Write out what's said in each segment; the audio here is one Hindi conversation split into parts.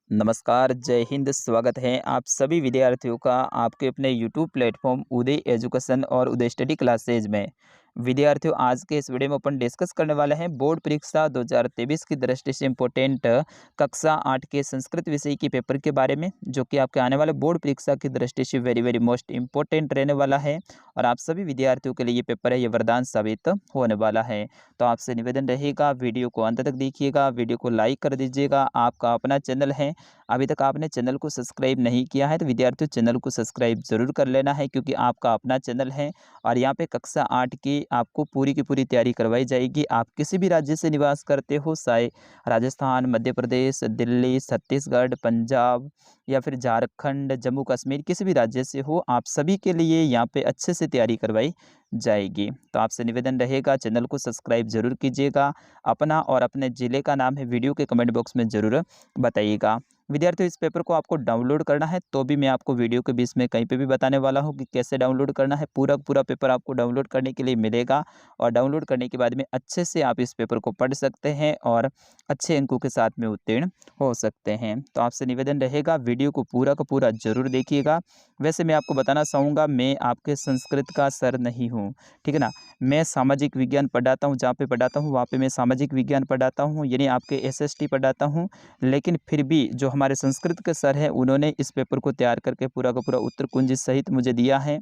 नमस्कार, जय हिंद। स्वागत है आप सभी विद्यार्थियों का आपके अपने यूट्यूब प्लेटफॉर्म उदय एजुकेशन और उदय स्टडी क्लासेज में। विद्यार्थियों, आज के इस वीडियो में अपन डिस्कस करने वाले हैं बोर्ड परीक्षा 2023 की दृष्टि से इम्पोर्टेंट कक्षा 8 के संस्कृत विषय की पेपर के बारे में, जो कि आपके आने वाले बोर्ड परीक्षा की दृष्टि से वेरी वेरी मोस्ट इम्पोर्टेंट रहने वाला है। और आप सभी विद्यार्थियों के लिए ये पेपर है, ये वरदान साबित होने वाला है। तो आपसे निवेदन रहेगा, वीडियो को अंत तक देखिएगा, वीडियो को लाइक कर दीजिएगा। आपका अपना चैनल है, अभी तक आपने चैनल को सब्सक्राइब नहीं किया है तो विद्यार्थियों चैनल को सब्सक्राइब जरूर कर लेना है, क्योंकि आपका अपना चैनल है। और यहाँ पे कक्षा 8 की आपको पूरी की पूरी तैयारी करवाई जाएगी। आप किसी भी राज्य से निवास करते हो, चाहे राजस्थान, मध्य प्रदेश, दिल्ली, छत्तीसगढ़, पंजाब या फिर झारखंड, जम्मू कश्मीर, किसी भी राज्य से हो, आप सभी के लिए यहाँ पे अच्छे से तैयारी करवाई जाएगी। तो आपसे निवेदन रहेगा, चैनल को सब्सक्राइब जरूर कीजिएगा। अपना और अपने ज़िले का नाम है वीडियो के कमेंट बॉक्स में ज़रूर बताइएगा। विद्यार्थियों, इस पेपर को आपको डाउनलोड करना है तो भी मैं आपको वीडियो के बीच में कहीं पे भी बताने वाला हूँ कि कैसे डाउनलोड करना है। पूरा पूरा पेपर आपको डाउनलोड करने के लिए मिलेगा और डाउनलोड करने के बाद में अच्छे से आप इस पेपर को पढ़ सकते हैं और अच्छे अंकों के साथ में उत्तीर्ण हो सकते हैं। तो आपसे निवेदन रहेगा, वीडियो को पूरा का पूरा जरूर देखिएगा। वैसे मैं आपको बताना चाहूँगा, मैं आपके संस्कृत का सर नहीं हूँ, ठीक है ना। मैं सामाजिक विज्ञान पढ़ाता हूँ, जहाँ पे पढ़ाता हूँ वहाँ पे मैं सामाजिक विज्ञान पढ़ाता हूँ, यानी आपके SST पढ़ाता हूँ। लेकिन फिर भी जो हमारे संस्कृत के सर हैं, उन्होंने इस पेपर को तैयार करके पूरा का पूरा उत्तर कुंज सहित मुझे दिया है।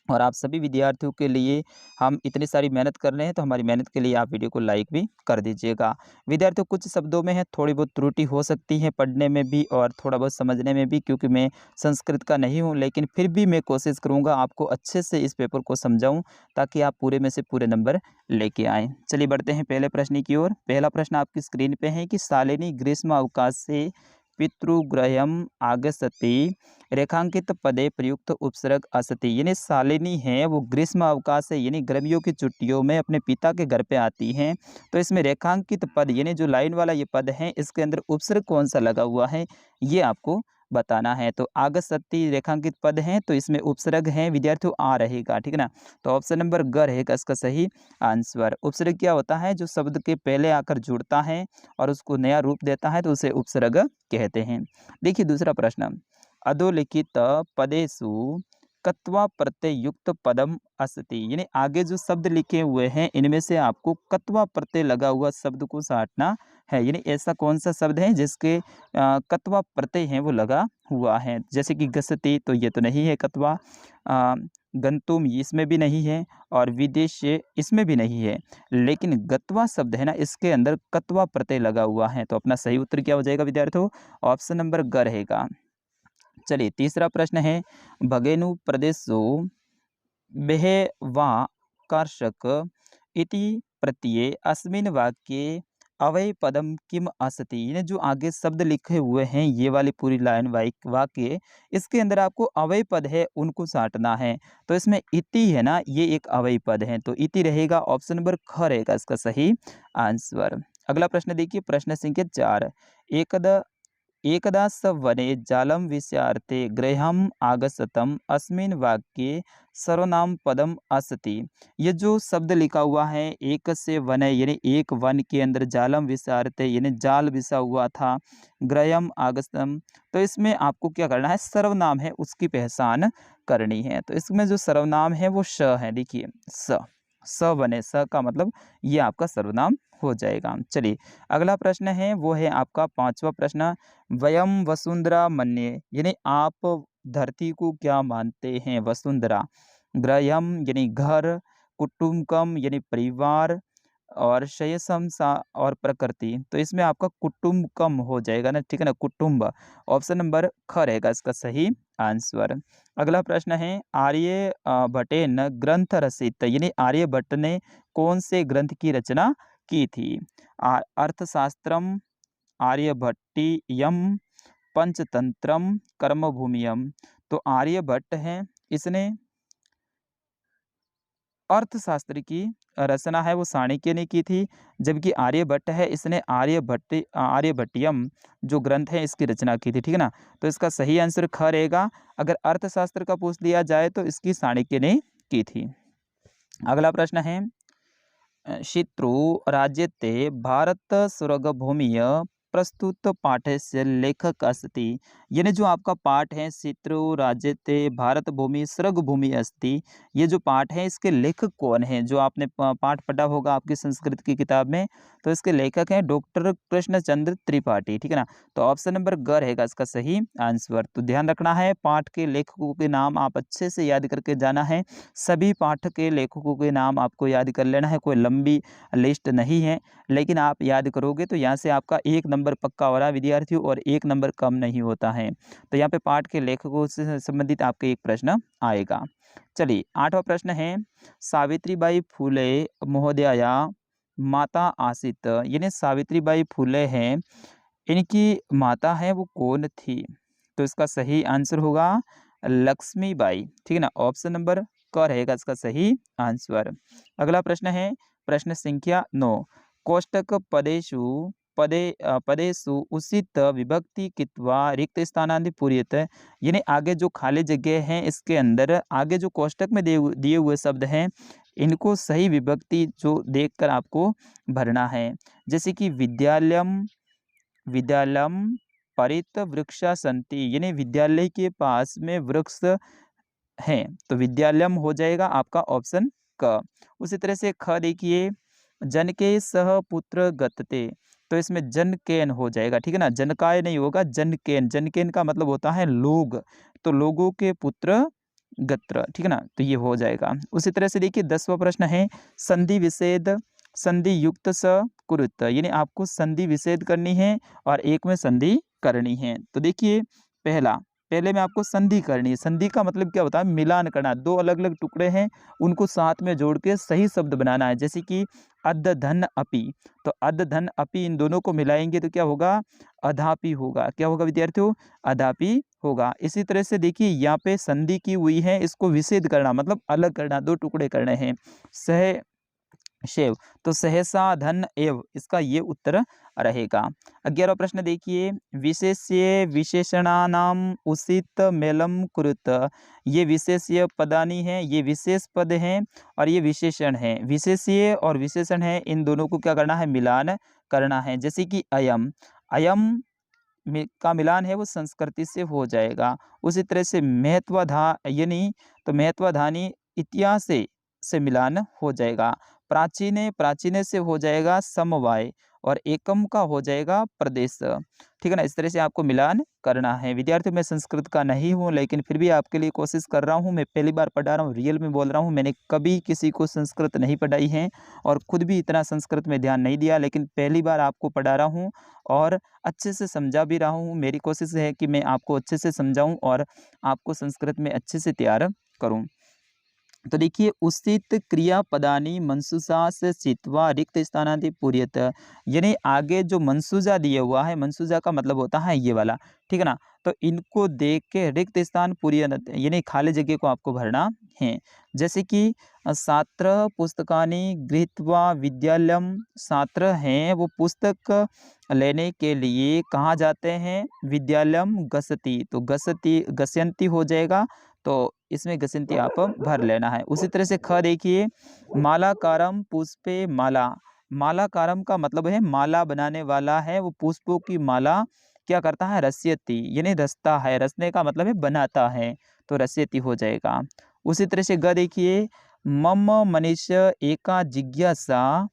और आप सभी विद्यार्थियों के लिए हम इतनी सारी मेहनत कर रहे हैं, तो हमारी मेहनत के लिए आप वीडियो को लाइक भी कर दीजिएगा। विद्यार्थियों, कुछ शब्दों में है थोड़ी बहुत त्रुटि हो सकती है पढ़ने में भी और थोड़ा बहुत समझने में भी, क्योंकि मैं संस्कृत का नहीं हूं, लेकिन फिर भी मैं कोशिश करूंगा आपको अच्छे से इस पेपर को समझाऊं, ताकि आप पूरे में से पूरे नंबर लेके आएँ। चलिए बढ़ते हैं पहले प्रश्न की ओर। पहला प्रश्न आपकी स्क्रीन पे है कि शालिनी ग्रीष्म अवकाश से पितृगृहम् आगसति रेखांकित पदे प्रयुक्त उपसर्ग असति। यानी शालिनी है वो ग्रीष्म अवकाश है, यानी गर्मियों की छुट्टियों में अपने पिता के घर पे आती हैं। तो इसमें रेखांकित पद यानी जो लाइन वाला ये पद है, इसके अंदर उपसर्ग कौन सा लगा हुआ है ये आपको बताना है। तो आगसति रेखांकित पद है, तो इसमें उपसर्ग है विद्यार्थियों आ रहेगा, ठीक है ना। तो ऑप्शन नंबर ग रहेगा इसका सही आंसर। उपसर्ग क्या होता है? जो शब्द के पहले आकर जुड़ता है और उसको नया रूप देता है, तो उसे उपसर्ग कहते हैं। देखिए दूसरा प्रश्न, अधोलिखित पदेषु कत्वा प्रत्यय युक्त पदम अस्ति। यानी आगे जो शब्द लिखे हुए हैं, इनमें से आपको कत्वा प्रत्यय लगा हुआ शब्द को छांटना है। यानी ऐसा कौन सा शब्द है जिसके कत्वा प्रत्यय है वो लगा हुआ है? जैसे कि गसति, तो ये तो नहीं है कत्वा। गंतुम, इसमें भी नहीं है। और विदेश, इसमें भी नहीं है। लेकिन गत्वा शब्द है ना, इसके अंदर कत्वा प्रत्यय लगा हुआ है। तो अपना सही उत्तर क्या हो जाएगा विद्यार्थियों? ऑप्शन नंबर ग रहेगा। चलिए तीसरा प्रश्न है, भगेनु प्रदेशो बेहवाकर्षक इति प्रत्यये अस्मिन् वाक्ये अवय पदम किम असति। यानी जो आगे शब्द लिखे हुए हैं, ये वाली पूरी लाइन वाक्य, इसके अंदर आपको अवय पद है उनको छांटना है। तो इसमें इति है ना, ये एक अवय पद है, तो इति रहेगा। ऑप्शन नंबर ख रहेगा इसका सही आंसर। अगला प्रश्न देखिए, प्रश्न संख्या 4, एकदा स वने जालं विस्यार्थे गृहम् आगसतम् अस्मिन् वाक्ये सर्वनाम पदम असति। ये जो शब्द लिखा हुआ है, एक से वन है, यानी एक वन के अंदर जालम विस्यार्थे यानी जाल बिछा हुआ था, गृहम् आगसतम, तो इसमें आपको क्या करना है? सर्वनाम है उसकी पहचान करनी है। तो इसमें जो सर्वनाम है वो श है। देखिए स बने, स का मतलब ये आपका सर्वनाम हो जाएगा। चलिए अगला प्रश्न है, वो है आपका पांचवा प्रश्न, वयम वसुंधरा मन्ये। यानी आप धरती को क्या मानते हैं? वसुंधरा। गृहम यानी घर, कुटुम्बकम यानी परिवार, और शयसम सा और प्रकृति। तो इसमें आपका कुटुम्बकम हो जाएगा ना, ठीक है ना, कुटुम्ब। ऑप्शन नंबर ख रहेगा इसका सही आंसर। अगला प्रश्न है, आर्य भट्टेन ग्रंथ रचित। यानी आर्यभट्ट ने कौन से ग्रंथ की रचना की थी? अर्थशास्त्रम, आर्यभट्टियम, पंचतंत्रम, कर्मभूमियम। तो आर्यभट्ट है, इसने अर्थशास्त्र की रचना है वो चाणक्य ने की थी। जबकि आर्यभट्ट है, इसने आर्यभट्टियम जो ग्रंथ है इसकी रचना की थी, ठीक है ना। तो इसका सही आंसर ख रहेगा। अगर अर्थशास्त्र का पूछ लिया जाए तो इसकी चाणक्य ने की थी। अगला प्रश्न है, शत्रु राज्यते भारत स्वर्गभूमिय प्रस्तुत पाठस्य लेखक अस्ति। यानी जो आपका पाठ है चित्रो राजते भारत भूमि स्वर्ग भूमि अस्ति, ये जो पाठ है इसके लेखक कौन है? जो आपने पाठ पढ़ा होगा आपकी संस्कृत की किताब में, तो इसके लेखक हैं डॉक्टर कृष्णचंद्र त्रिपाठी। ठीक है ना, तो ऑप्शन नंबर ग रहेगा इसका सही आंसर। तो ध्यान रखना है, पाठ के लेखकों के नाम आप अच्छे से याद करके जाना है। सभी पाठ के लेखकों के नाम आपको याद कर लेना है, कोई लंबी लिस्ट नहीं है, लेकिन आप याद करोगे तो यहाँ से आपका 1 नंबर पक्का हो रहा है विद्यार्थियों, और 1 नंबर कम नहीं होता है। तो यहाँ पे पाठ के लेखकों से संबंधित आपके एक प्रश्न आएगा। चलिए 8वां प्रश्न है, सावित्रीबाई फुले महोदया माता आसित, यानी सावित्रीबाई फुले हैं, इनकी माता है वो कौन थी? तो इसका सही आंसर होगा लक्ष्मीबाई। ठीक है ना, ऑप्शन नंबर क रहेगा इसका सही आंसर। अगला प्रश्न है प्रश्न संख्या 9, कोष्टक पदेषु उसित विभक्ति कित्वा रिक्त स्थानांति पूर्यत, यानी आगे जो खाली जगह हैं इसके अंदर आगे जो कोष्टक में दिए हुए शब्द हैं इनको सही विभक्ति जो देखकर आपको भरना है। जैसे कि विद्यालयम, विद्यालयम परित वृक्षा संति, यानी विद्यालय के पास में वृक्ष हैं, तो विद्यालयम हो जाएगा आपका ऑप्शन क। उसी तरह से ख देखिए, जनके सह पुत्र गतते, तो इसमें जनकेन हो जाएगा। ठीक है ना, जनकाय नहीं होगा, जनकेन। जनकेन का मतलब होता है लोग, तो लोगों के पुत्र गत्र। ठीक है ना, तो ये हो जाएगा। उसी तरह से देखिए 10वां प्रश्न है, संधि विच्छेद संधि युक्त स कुरुत, यानी आपको संधि विच्छेद करनी है और एक में संधि करनी है। तो देखिए पहले में आपको संधि करनी है। संधि का मतलब क्या होता है? मिलान करना। दो अलग अलग टुकड़े हैं उनको साथ में जोड़ के सही शब्द बनाना है। जैसे कि अद्ध धन अपि, तो अद्ध धन अपि इन दोनों को मिलाएंगे तो क्या होगा? अधापि होगा। क्या होगा विद्यार्थियों? अधापि होगा। इसी तरह से देखिए यहाँ पे संधि की हुई है, इसको विच्छेद करना मतलब अलग करना, दो टुकड़े करने हैं। सह शेव, तो सहसा धन एव, इसका ये उत्तर रहेगा। 11वां प्रश्न देखिए, विशेष्य विशेषणानाम उसित मेलम कुरुत, ये विशेष्य पदानी है, ये विशेष पद हैं और ये विशेषण है। विशेष्य और विशेषण है, इन दोनों को क्या करना है? मिलान करना है। जैसे कि अयम, अयम का मिलान है वो संस्कृति से हो जाएगा। उसी तरह से महत्वाधा यानी, तो महत्वाधानी इतिहास से मिलान हो जाएगा। प्राचीने, प्राचीने से हो जाएगा समवाय, और एकम का हो जाएगा प्रदेश। ठीक है ना, इस तरह से आपको मिलान करना है। विद्यार्थियों मैं संस्कृत का नहीं हूँ, लेकिन फिर भी आपके लिए कोशिश कर रहा हूँ। मैं पहली बार पढ़ा रहा हूँ, रियल में बोल रहा हूँ। मैंने कभी किसी को संस्कृत नहीं पढ़ाई है और खुद भी इतना संस्कृत में ध्यान नहीं दिया, लेकिन पहली बार आपको पढ़ा रहा हूँ और अच्छे से समझा भी रहा हूँ। मेरी कोशिश है कि मैं आपको अच्छे से समझाऊँ और आपको संस्कृत में अच्छे से तैयार करूँ। तो देखिए, उसित क्रियापदानी मंसूसा से चित्वा रिक्त स्थानांति पूर्यत, यानी आगे जो मंसूजा दिया हुआ है, मंसूजा का मतलब होता है ये वाला। ठीक है ना, तो इनको देख के रिक्त स्थान पूर्यत यानी खाली जगह को आपको भरना है। जैसे कि छात्र पुस्तकानि गृहीत्वा विद्यालयम, छात्र हैं वो पुस्तक लेने के लिए कहाँ जाते हैं? विद्यालयम गसति, तो गसति गस्यन्ति हो जाएगा, तो इसमें गसंती आप भर लेना है। उसी तरह से ख देखिए, मालाकारम पुष्पे माला, मालाकारम का मतलब है माला बनाने वाला है, वो पुष्पों की माला क्या करता है? रस्यति, यानी रचता है। रचने का मतलब है बनाता है, तो रस्यति हो जाएगा। उसी तरह से ग देखिए, मम मनीष एका जिज्ञासा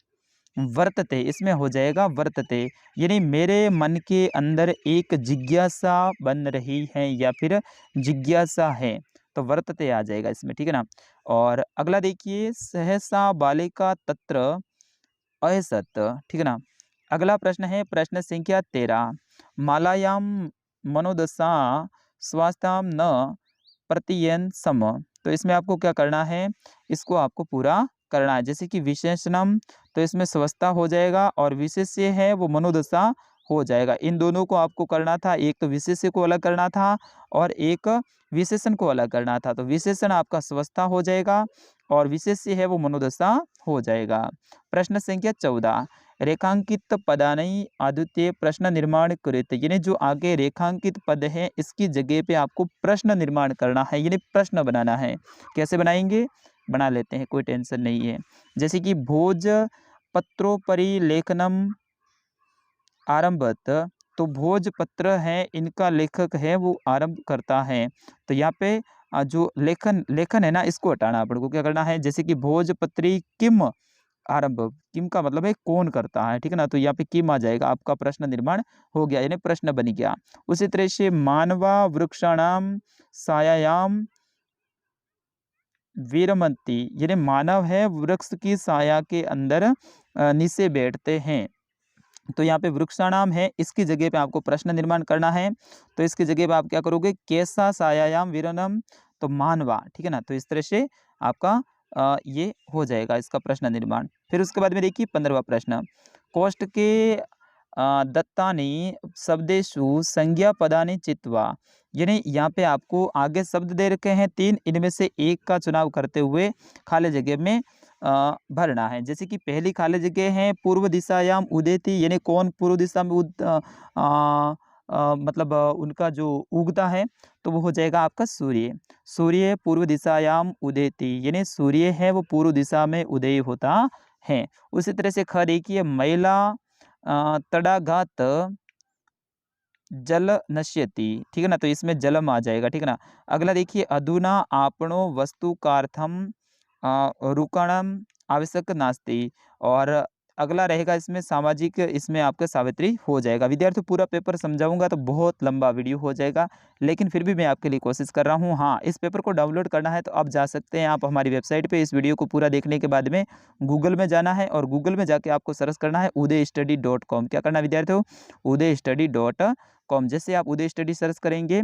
वर्तते, इसमें हो जाएगा वर्तते, यानी मेरे मन के अंदर एक जिज्ञासा बन रही है या फिर जिज्ञासा है, तो वर्तते आ जाएगा इसमें। ठीक है ना, और अगला देखिए, सहसा बालिका तत्र असत। ठीक है ना, अगला प्रश्न है प्रश्न संख्या 13, मालायाम मनोदशा स्वास्थ्याम न प्रतियन सम, तो इसमें आपको क्या करना है? इसको आपको पूरा करना है। जैसे कि विशेषणम, तो इसमें स्वस्थता हो जाएगा, और विशेष्य है वो मनोदशा हो जाएगा। इन दोनों को आपको करना था, एक तो विशेष्य को अलग करना था और एक विशेषण को अलग करना था। तो विशेषण आपका स्वस्थता हो जाएगा और विशेष्य है वो मनोदशा हो जाएगा। प्रश्न संख्या 14, रेखांकित पदानि अद्वितीय प्रश्न निर्माण कृत, यानी जो आगे रेखांकित पद है इसकी जगह पे आपको प्रश्न निर्माण करना है, यानी प्रश्न बनाना है। कैसे बनाएंगे? बना लेते हैं, कोई टेंशन नहीं है। जैसे कि भोज पत्रोपरि लेखनम आरंभत, तो भोजपत्र है इनका लेखक है वो आरंभ करता है। तो यहाँ पे जो लेखन लेखन है ना, इसको हटाना अपन को क्या करना है, जैसे कि भोजपत्री किम आरंभ, किम का मतलब है कौन करता है, ठीक है ना। तो यहाँ पे किम आ जाएगा, आपका प्रश्न निर्माण हो गया, यानी प्रश्न बन गया। उसी तरह से मानवा वृक्षाणाम सायायाम वीरमंती, यानी मानव है वृक्ष की साया के अंदर नीचे बैठते हैं। तो यहाँ पे वृक्षाणाम है, इसकी जगह पे आपको प्रश्न निर्माण करना है। तो इसकी जगह पे आप क्या करोगे, कैसा सायायाम वीरनम, तो मानवा, ठीक है ना। तो इस तरह से आपका ये हो जाएगा इसका प्रश्न निर्माण। फिर उसके बाद में देखिए 15वां प्रश्न, कोष्ट के दत्तानि शब्देषु संज्ञा पदानि चित्वा, यानी यहाँ पे आपको आगे शब्द दे रखे हैं 3, इनमें से एक का चुनाव करते हुए खाली जगह में भरना है। जैसे कि पहली खाली जगह है पूर्व दिशायाम उदेति, यानी कौन पूर्व दिशा में मतलब उनका जो उगता है, तो वो हो जाएगा आपका सूर्य। सूर्य पूर्व दिशायाम उदेति, यानी सूर्य है वो पूर्व दिशा में उदय होता है। उसी तरह से ख देखिए, महिला तड़ाघात जल नश्यति, ठीक है ना। तो इसमें जलम आ जाएगा, ठीक है ना। अगला देखिए, अधुना आपणो वस्तुकार्थम रुकणम आवश्यक नास्ति, और अगला रहेगा इसमें सामाजिक, इसमें आपका सावित्री हो जाएगा। विद्यार्थी पूरा पेपर समझाऊंगा तो बहुत लंबा वीडियो हो जाएगा, लेकिन फिर भी मैं आपके लिए कोशिश कर रहा हूँ। हाँ, इस पेपर को डाउनलोड करना है तो आप जा सकते हैं, आप हमारी वेबसाइट पे इस वीडियो को पूरा देखने के बाद में गूगल में जाना है, और गूगल में जाके आपको सर्च करना है uday-study.com। क्या करना है विद्यार्थियों, uday-study.com। जैसे आप उदय स्टडी सर्च करेंगे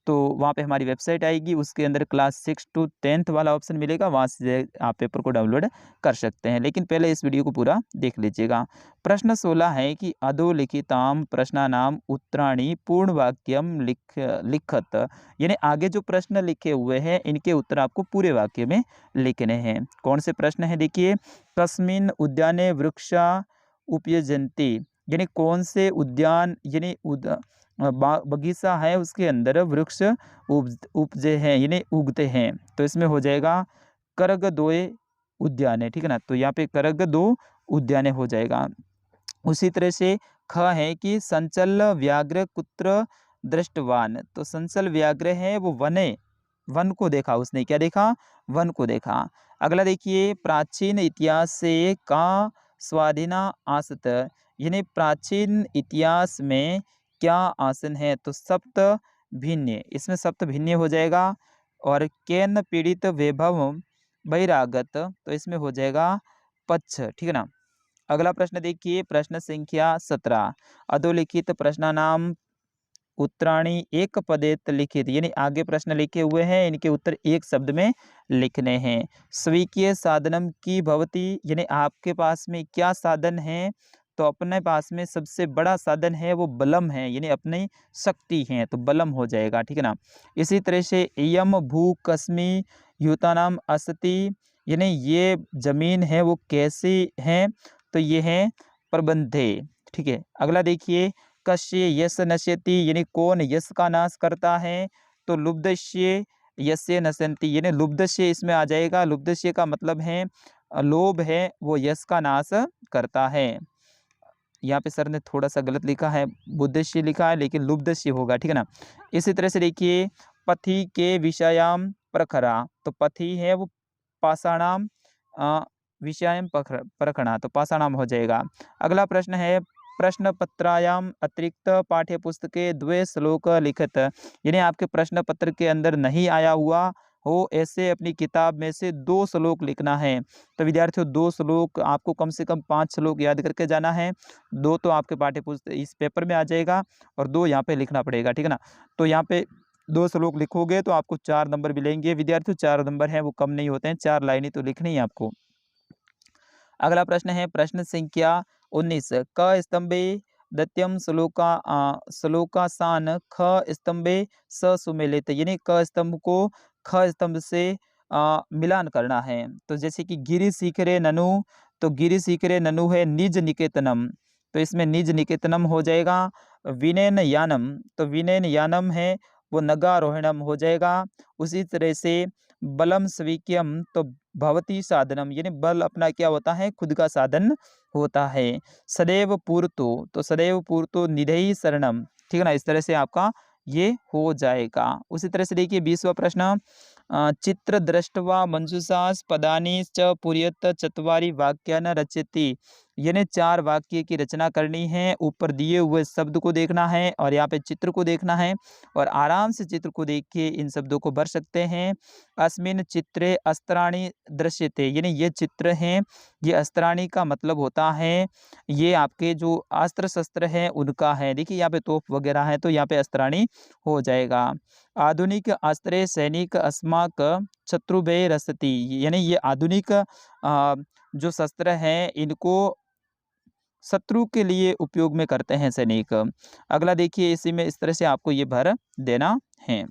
तो वहाँ पे हमारी वेबसाइट आएगी, उसके अंदर क्लास 6 to 10th वाला ऑप्शन मिलेगा, वहाँ से आप पेपर को डाउनलोड कर सकते हैं। लेकिन पहले इस वीडियो को पूरा देख लीजिएगा। प्रश्न 16 है कि अधोलिखिताम प्रश्नानाम उत्तराणि पूर्ण वाक्यम लिखत, यानी आगे जो प्रश्न लिखे हुए हैं इनके उत्तर आपको पूरे वाक्य में लिखने हैं। कौन से प्रश्न है देखिए, कस्मिन उद्याने वृक्षा उपयजन्ति, यानी कौन से उद्यान, यानी बगीचा है उसके अंदर वृक्ष उपजे हैं, यानी उगते हैं। तो इसमें हो जाएगा करग दोए उद्याने, ठीक है ना। तो यहाँ पे करग दो उद्याने हो जाएगा। उसी तरह से ख है कि संचल व्याघ्र कुत्र दृष्टवान, तो संचल व्याघ्र है वो वन को देखा, उसने क्या देखा, वन को देखा। अगला देखिए, प्राचीन इतिहास से का स्वाधीना आसत, यानी प्राचीन इतिहास में क्या आसन है, तो सप्त भिन्न, इसमें सप्त भिन्न हो जाएगा। और केन पीड़ित वैभव बहिरागत, तो इसमें हो जाएगा पच्छ, ठीक है ना। अगला प्रश्न देखिए, प्रश्न संख्या 17, अधोलिखित प्रश्नानाम उत्तराणी एक पदेत लिखित, यानी आगे प्रश्न लिखे हुए हैं, इनके उत्तर एक शब्द में लिखने हैं। स्वीकीय साधनम की भवती, यानी आपके पास में क्या साधन है, तो अपने पास में सबसे बड़ा साधन है वो बलम है, यानी अपनी शक्ति है, तो बलम हो जाएगा, ठीक है ना। इसी तरह से यम भू कस्मी युतानाम असति, यानी ये जमीन है वो कैसी है, तो ये है प्रबंधे, ठीक है। अगला देखिए, कस्य यश नश्यति, यानी कौन यश का नाश करता है, तो लुब्धस्य यस्य नश्यन्ति, यानी लुब्धस्य इसमें आ जाएगा। लुब्धस्य का मतलब है लोभ है वो यश का नाश करता है। यहाँ पे सर ने थोड़ा सा गलत लिखा है, बुद्धस्य लिखा है, लेकिन लुब्धस्य होगा, ठीक है ना। इसी तरह से देखिए, पथि के विषयाम प्रखरा, तो पथि है वो पाषाणाम विषयाम प्रखरा, तो पाषाणाम हो जाएगा। अगला प्रश्न है, प्रश्न पत्रायाम अतिरिक्त पाठ्य पुस्तके द्वे श्लोक लिखित, यानी आपके प्रश्न पत्र के अंदर नहीं आया हुआ हो ऐसे अपनी किताब में से 2 श्लोक लिखना है। तो विद्यार्थियों 2 श्लोक आपको कम से कम 5 श्लोक याद करके जाना है। 2 तो आपके पाठ्य पुस्तक इस पेपर में आ जाएगा और 2 यहाँ पे लिखना पड़ेगा, ठीक है ना। तो यहाँ पे 2 श्लोक लिखोगे तो आपको 4 नंबर मिलेंगे विद्यार्थियों। 4 नंबर हैं वो कम नहीं होते हैं, 4 लाइनें तो लिखनी है आपको। अगला प्रश्न है प्रश्न संख्या 19, क स्तंभे दत्यम श्लोकासान ख स्तंभे स सुमेलित, यानी क स्तंभ को ख स्तंभ से मिलान करना है। तो जैसे कि गिरि शिखरे ननु, तो गिरि शिखरे ननु है निज निकेतनम, तो इसमें निज निकेतनम हो जाएगा। विनयन यानम, तो विनयन यानम है वो नगारोहणम हो जाएगा। उसी तरह से बलम स्वीक्यम, तो भवती साधनम, यानी बल अपना क्या होता है खुद का साधन होता है। सदैव पूर्तो, तो सदैव पूर्तो निधेहि शरणम, ठीक है ना, इस तरह से आपका ये हो जाएगा। उसी तरह से देखिए 20वां प्रश्न, चित्र दृष्ट्वा मंजूषास पदानि च पूरयत चत्वारि वाक्यान रचयति, यानी 4 वाक्य की रचना करनी है। ऊपर दिए हुए शब्द को देखना है और यहाँ पे चित्र को देखना है और आराम से चित्र को देख के इन शब्दों को भर सकते हैं। अस्मिन चित्रे अस्त्राणि दृश्यते, यानी ये चित्र हैं, ये अस्त्राणि का मतलब होता है ये आपके जो अस्त्र शस्त्र हैं उनका है। देखिए यहाँ पे तोप वगैरह है तो यहाँ पे अस्त्राणि हो जाएगा। आधुनिक अस्त्रे सैनिक अस्माक शत्रुभय रसति, यानी ये आधुनिक जो शस्त्र हैं इनको शत्रु के लिए उपयोग में करते हैं सैनिक। अगला देखिए इसी में इस तरह से आपको ये भर देना है।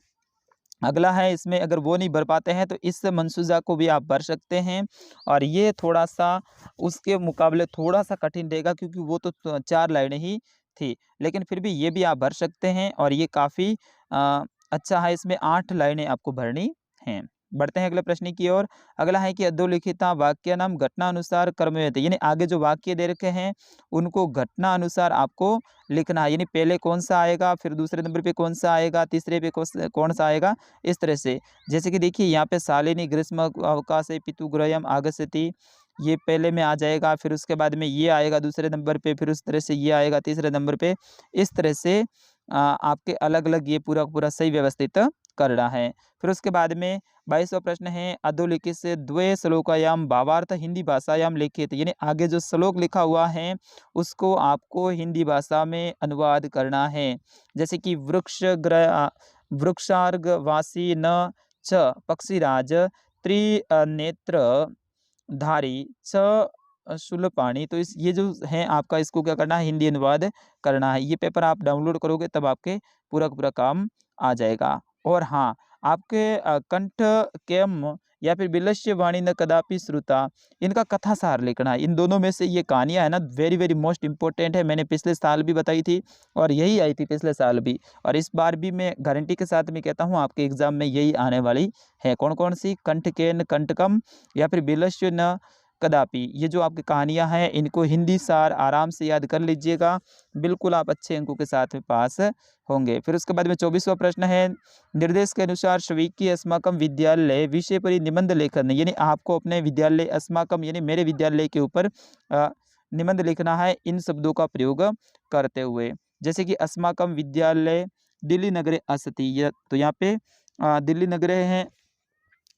अगला है इसमें अगर वो नहीं भर पाते हैं तो इस मंसूजा को भी आप भर सकते हैं और ये थोड़ा सा उसके मुकाबले थोड़ा सा कठिन रहेगा क्योंकि वो तो 4 लाइनें ही थी, लेकिन फिर भी ये भी आप भर सकते हैं और ये काफ़ी अच्छा है। इसमें 8 लाइनें आपको भरनी हैं। बढ़ते हैं अगले प्रश्न की ओर। अगला है कि अधोलिखिता वाक्य नाम घटना अनुसार क्रमयुक्त, यानी आगे जो वाक्य दे रखे हैं उनको घटना अनुसार आपको लिखना है, यानी पहले कौन सा आएगा, फिर दूसरे नंबर पे कौन सा आएगा, तीसरे पे कौन सा आएगा, इस तरह से। जैसे कि देखिए यहाँ पे शालिनी ग्रीष्म अवकाशे पितुगृहम आगच्छति, ये पहले में आ जाएगा, फिर उसके बाद में ये आएगा दूसरे नंबर पे, फिर उस तरह से ये आएगा तीसरे नंबर पे। इस तरह से आपके अलग अलग ये पूरा पूरा सही व्यवस्थित करना है। फिर उसके बाद में 22वां प्रश्न है, अधोलिखित से द्वे श्लोकायाम भावार्थ हिंदी भाषायाम लिखित, यानी आगे जो श्लोक लिखा हुआ है उसको आपको हिंदी भाषा में अनुवाद करना है। जैसे कि वृक्षार्गवासी न च पक्षीराज त्रिनेत्र धारी च शूलपाणी, तो इस ये जो है आपका इसको क्या करना है, हिंदी अनुवाद करना है। ये पेपर आप डाउनलोड करोगे तब आपके पूरा का पूरा काम आ जाएगा। और हाँ, आपके कंठ केम या फिर विलस्य वाणी न कदापि श्रुता, इनका कथासार लिखना है। इन दोनों में से ये कहानियाँ है ना वेरी वेरी मोस्ट इंपॉर्टेंट है। मैंने पिछले साल भी बताई थी और यही आई थी पिछले साल भी, और इस बार भी मैं गारंटी के साथ में कहता हूँ आपके एग्जाम में यही आने वाली है। कौन कौन सी, कंठ केन कंटकम या फिर विलस्य न कदापि, ये जो आपकी कहानियां हैं इनको हिंदी सार आराम से याद कर लीजिएगा, बिल्कुल आप अच्छे अंकों के साथ में पास होंगे। फिर उसके बाद में 24वां प्रश्न है, निर्देश के अनुसार स्वीकी अस्माकम विद्यालय विषय पर निबंध लेखन, यानी आपको अपने विद्यालय अस्माकम यानी मेरे विद्यालय के ऊपर निबंध लिखना है इन शब्दों का प्रयोग करते हुए। जैसे कि अस्माकम विद्यालय दिल्ली नगरे असति, तो यहाँ पे दिल्ली नगरे हैं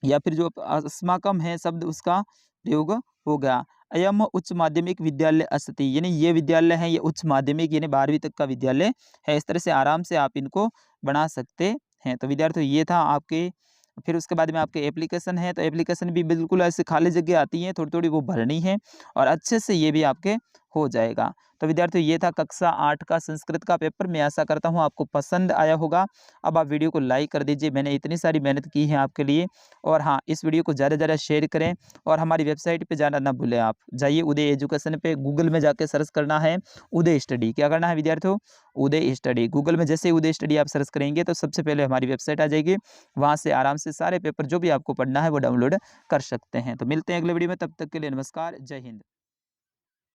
या फिर जो अस्माकम है शब्द उसका प्रयोग हो गया। अयम उच्च माध्यमिक विद्यालय अस्ति, यानी ये विद्यालय है ये उच्च माध्यमिक यानी 12वीं तक का विद्यालय है। इस तरह से आराम से आप इनको बना सकते हैं। तो विद्यार्थियों ये था आपके। फिर उसके बाद में आपके एप्लीकेशन है, तो एप्लीकेशन भी बिल्कुल ऐसे खाली जगह आती है, थोड़ी थोड़ी वो भरनी है और अच्छे से ये भी आपके हो जाएगा। तो विद्यार्थियों ये था कक्षा 8 का संस्कृत का पेपर। मैं आशा करता हूँ आपको पसंद आया होगा। अब आप वीडियो को लाइक कर दीजिए, मैंने इतनी सारी मेहनत की है आपके लिए। और हाँ, इस वीडियो को ज़्यादा से ज़्यादा शेयर करें और हमारी वेबसाइट पे जाना ना भूलें। आप जाइए उदय एजुकेशन पे, गूगल में जाके सर्च करना है उदय स्टडी। क्या करना है विद्यार्थियों, उदय स्टडी। गूगल में जैसे उदय स्टडी आप सर्च करेंगे तो सबसे पहले हमारी वेबसाइट आ जाएगी, वहाँ से आराम से सारे पेपर जो भी आपको पढ़ना है वो डाउनलोड कर सकते हैं। तो मिलते हैं अगले वीडियो में, तब तक के लिए नमस्कार, जय हिंद।